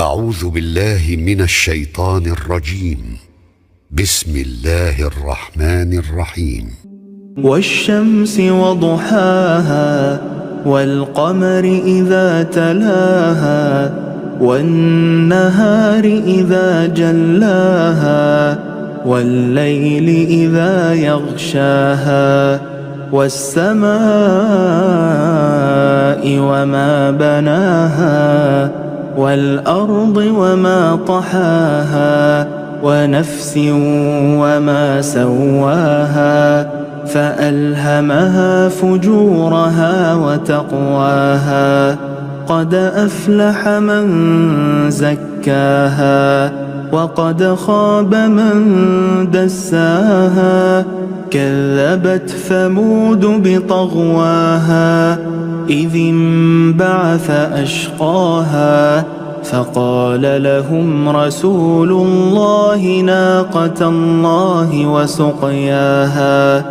أعوذ بالله من الشيطان الرجيم. بسم الله الرحمن الرحيم. والشمس وضحاها والقمر إذا تلاها والنهار إذا جلاها والليل إذا يغشاها والسماء وما بناها والأرض وما طحاها ونفس وما سواها فألهمها فجورها وتقواها قد أفلح من زكاها وقد خاب من دساها كذبت ثمود بطغواها إذ انبعث أشقاها فقال لهم رسول الله ناقة الله وسقياها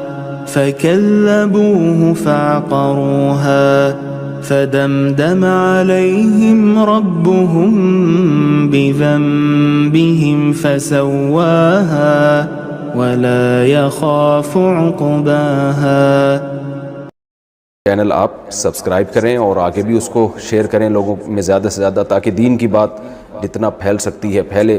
فكذبوه فعقروها فدمدم عليهم ربهم بذنبهم فسواها ولا يخاف عقباها। चैनल आप सब्सक्राइब करें और आगे भी उसको शेयर करें लोगों में ज़्यादा से ज़्यादा, ताकि दीन की बात जितना फैल सकती है फैले।